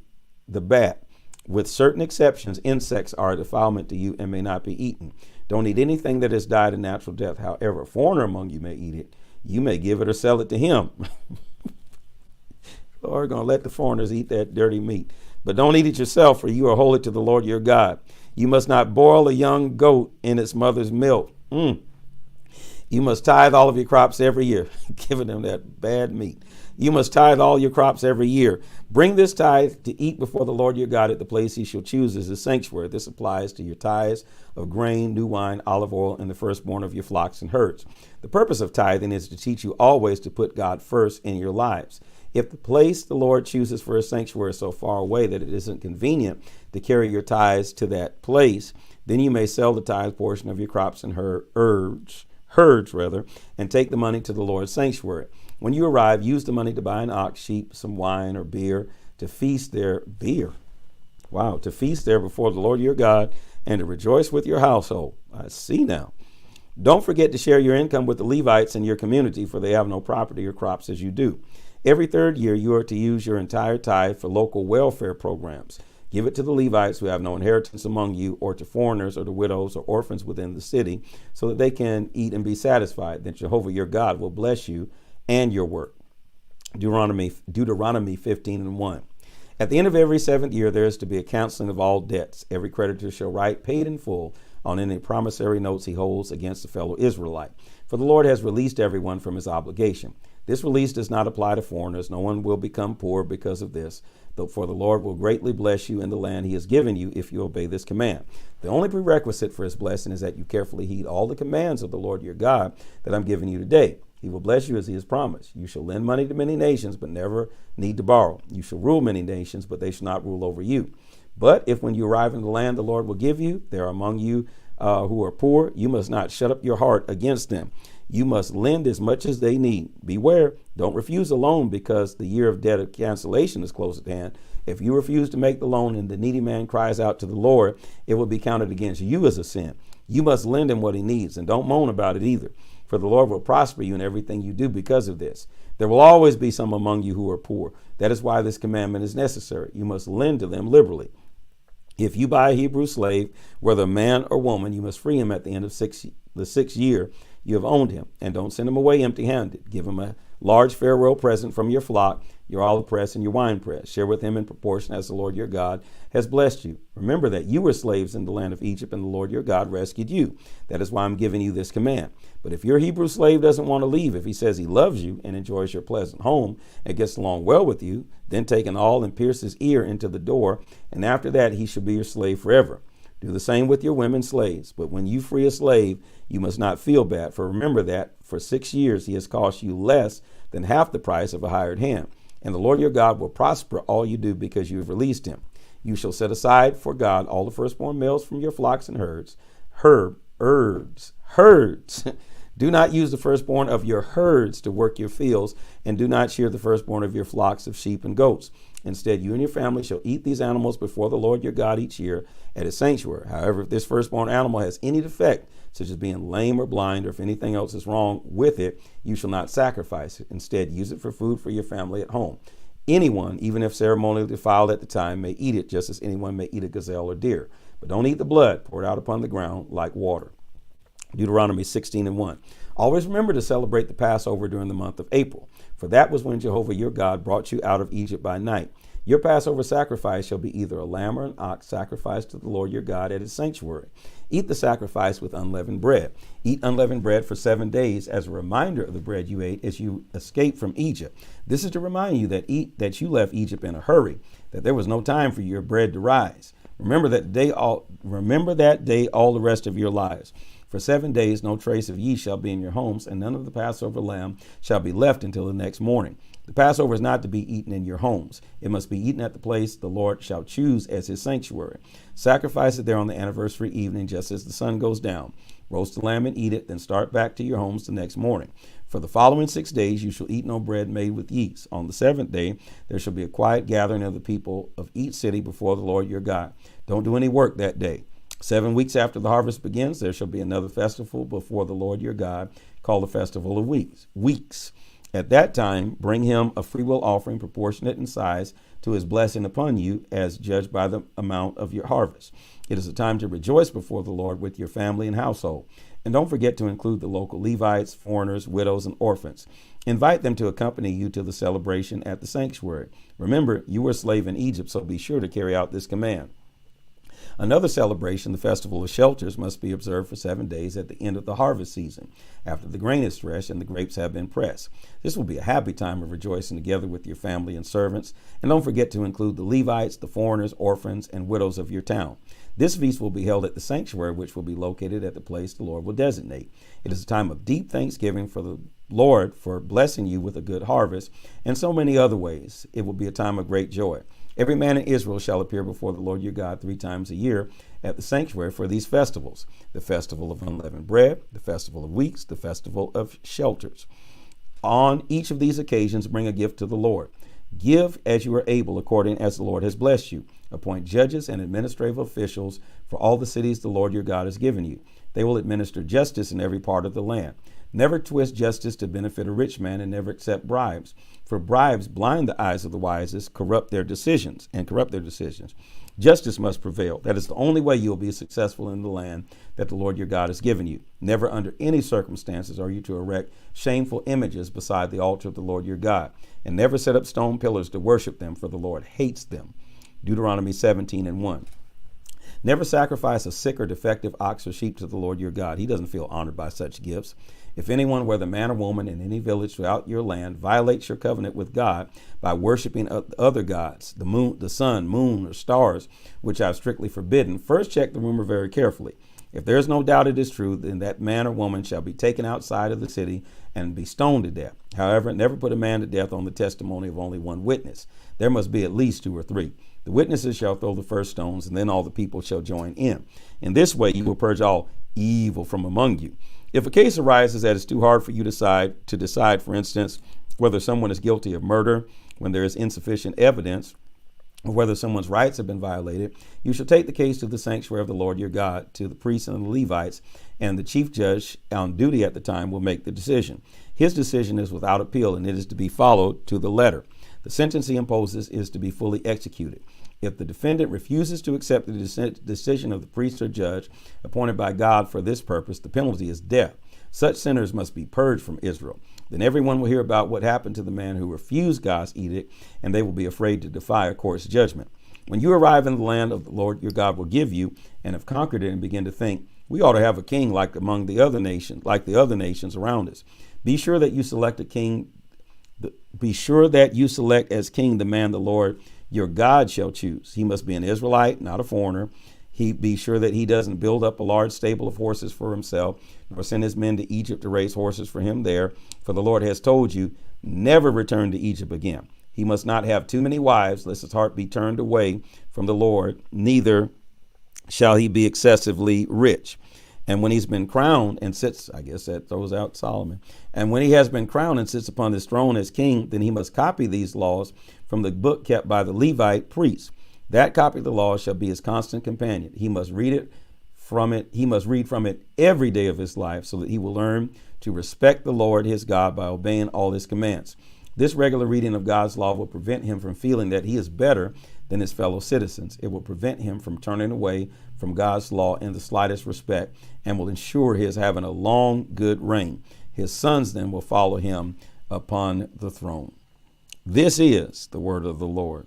the bat. With certain exceptions, insects are a defilement to you and may not be eaten. Don't eat anything that has died a natural death. However, a foreigner among you may eat it. You may give it or sell it to him. Lord, going to let the foreigners eat that dirty meat. But don't eat it yourself, for you are holy to the Lord your God. You must not boil a young goat in its mother's milk. You must tithe all of your crops every year, giving them that bad meat. You must tithe all your crops every year. Bring this tithe to eat before the Lord your God at the place he shall choose as a sanctuary. This applies to your tithes of grain, new wine, olive oil, and the firstborn of your flocks and herds. The purpose of tithing is to teach you always to put God first in your lives. If the place the Lord chooses for a sanctuary is so far away that it isn't convenient to carry your tithes to that place, then you may sell the tithe portion of your crops and herds, and take the money to the Lord's sanctuary. When you arrive, use the money to buy an ox, sheep, some wine, or beer, to feast there before the Lord your God, and to rejoice with your household. I see now. Don't forget to share your income with the Levites in your community, for they have no property or crops as you do. Every third year, you are to use your entire tithe for local welfare programs. Give it to the Levites who have no inheritance among you, or to foreigners or to widows or orphans within the city, so that they can eat and be satisfied. Then Jehovah your God will bless you and your work. Deuteronomy 15:1. At the end of every seventh year, there is to be a canceling of all debts. Every creditor shall write paid in full on any promissory notes he holds against a fellow Israelite. For the Lord has released everyone from his obligation. This release does not apply to foreigners. No one will become poor because of this, for the Lord will greatly bless you in the land he has given you if you obey this command. The only prerequisite for his blessing is that you carefully heed all the commands of the Lord your God that I'm giving you today. He will bless you as he has promised. You shall lend money to many nations, but never need to borrow. You shall rule many nations, but they shall not rule over you. But if when you arrive in the land the Lord will give you, there are among you who are poor, you must not shut up your heart against them. You must lend as much as they need. Beware, don't refuse a loan because the year of debt of cancellation is close at hand. If you refuse to make the loan and the needy man cries out to the Lord, it will be counted against you as a sin. You must lend him what he needs, and don't moan about it either, for the Lord will prosper you in everything you do because of this. There will always be some among you who are poor. That is why this commandment is necessary. You must lend to them liberally. If you buy a Hebrew slave, whether man or woman, you must free him at the end of the sixth year you have owned him, and don't send him away empty-handed. Give him a large farewell present from your flock, your olive press, and your wine press. Share with him in proportion as the Lord your God has blessed you. Remember that you were slaves in the land of Egypt, and the Lord your God rescued you. That is why I'm giving you this command. But if your Hebrew slave doesn't want to leave, if he says he loves you and enjoys your pleasant home and gets along well with you, then take an awl and pierce his ear into the door, and after that he shall be your slave forever. Do the same with your women slaves. But when you free a slave, you must not feel bad, for remember that for 6 years he has cost you less than half the price of a hired hand. And the Lord your God will prosper all you do because you have released him. You shall set aside for God all the firstborn males from your flocks and herds. Do not use the firstborn of your herds to work your fields, and do not shear the firstborn of your flocks of sheep and goats. Instead, you and your family shall eat these animals before the Lord your God each year at his sanctuary. However, if this firstborn animal has any defect, such as being lame or blind, or if anything else is wrong with it, you shall not sacrifice it. Instead, use it for food for your family at home. Anyone, even if ceremonially defiled at the time, may eat it, just as anyone may eat a gazelle or deer. But don't eat the blood poured out upon the ground like water. Deuteronomy 16:1. Always remember to celebrate the Passover during the month of April, for that was when Jehovah your God brought you out of Egypt by night. Your Passover sacrifice shall be either a lamb or an ox sacrificed to the Lord your God at his sanctuary. Eat the sacrifice with unleavened bread. Eat unleavened bread for 7 days as a reminder of the bread you ate as you escaped from Egypt. This is to remind you that you left Egypt in a hurry, that there was no time for your bread to rise. Remember that day all the rest of your lives. For 7 days no trace of yeast shall be in your homes, and none of the Passover lamb shall be left until the next morning. The Passover is not to be eaten in your homes. It must be eaten at the place the Lord shall choose as his sanctuary. Sacrifice it there on the anniversary evening, just as the sun goes down. Roast the lamb and eat it, then start back to your homes the next morning. For the following 6 days you shall eat no bread made with yeast. On the seventh day there shall be a quiet gathering of the people of each city before the Lord your God. Don't do any work that day. 7 weeks after the harvest begins, there shall be another festival before the Lord your God, called the Festival of Weeks. At that time, bring him a freewill offering proportionate in size to his blessing upon you, as judged by the amount of your harvest. It is a time to rejoice before the Lord with your family and household. And don't forget to include the local Levites, foreigners, widows, and orphans. Invite them to accompany you to the celebration at the sanctuary. Remember, you were a slave in Egypt, so be sure to carry out this command. Another celebration, the Festival of Shelters, must be observed for 7 days at the end of the harvest season, after the grain is threshed and the grapes have been pressed. This will be a happy time of rejoicing together with your family and servants. And don't forget to include the Levites, the foreigners, orphans, and widows of your town. This feast will be held at the sanctuary, which will be located at the place the Lord will designate. It is a time of deep thanksgiving for the Lord for blessing you with a good harvest, and so many other ways. It will be a time of great joy. Every man in Israel shall appear before the Lord your God 3 times a year at the sanctuary for these festivals: the festival of unleavened bread, the festival of weeks, the festival of shelters. On each of these occasions, bring a gift to the Lord. Give as you are able, according as the Lord has blessed you. Appoint judges and administrative officials for all the cities the Lord your God has given you. They will administer justice in every part of the land. Never twist justice to benefit a rich man, and never accept bribes. For bribes blind the eyes of the wisest, corrupt their decisions. Justice must prevail. That is the only way you will be successful in the land that the Lord your God has given you. Never under any circumstances are you to erect shameful images beside the altar of the Lord your God. And never set up stone pillars to worship them, for the Lord hates them. Deuteronomy 17:1. Never sacrifice a sick or defective ox or sheep to the Lord your God. He doesn't feel honored by such gifts. If anyone, whether man or woman, in any village throughout your land, violates your covenant with God by worshiping other gods, the moon, the sun, moon, or stars, which I've strictly forbidden, first check the rumor very carefully. If there is no doubt it is true, then that man or woman shall be taken outside of the city and be stoned to death. However, never put a man to death on the testimony of only one witness. There must be at least 2 or 3. The witnesses shall throw the first stones, and then all the people shall join in. In this way you will purge all evil from among you. If a case arises that is too hard for you to decide, for instance, whether someone is guilty of murder when there is insufficient evidence, or whether someone's rights have been violated, you shall take the case to the sanctuary of the Lord your God, to the priests and the Levites, and the chief judge on duty at the time will make the decision. His decision is without appeal, and it is to be followed to the letter. The sentence he imposes is to be fully executed. If the defendant refuses to accept the decision of the priest or judge appointed by God for this purpose, the penalty is death. Such sinners must be purged from Israel. Then everyone will hear about what happened to the man who refused God's edict, and they will be afraid to defy a court's judgment. When you arrive in the land of the Lord your God will give you, and have conquered it, and begin to think, we ought to have a king like the other nations around us. Be sure that you select as king the man the Lord your God shall choose. He must be an Israelite, not a foreigner. He be sure that he doesn't build up a large stable of horses for himself, nor send his men to Egypt to raise horses for him there. For the Lord has told you, never return to Egypt again. He must not have too many wives, lest his heart be turned away from the Lord. Neither shall he be excessively rich. And when he's been crowned and sits, I guess that throws out Solomon. And when he has been crowned and sits upon his throne as king, then he must copy these laws from the book kept by the Levite priests. That copy of the law shall be his constant companion. He must read from it every day of his life, so that he will learn to respect the Lord his God by obeying all his commands. This regular reading of God's law will prevent him from feeling that he is better than his fellow citizens. It will prevent him from turning away from God's law in the slightest respect, and will ensure his having a long, good reign. His sons then will follow him upon the throne. This is the word of the Lord.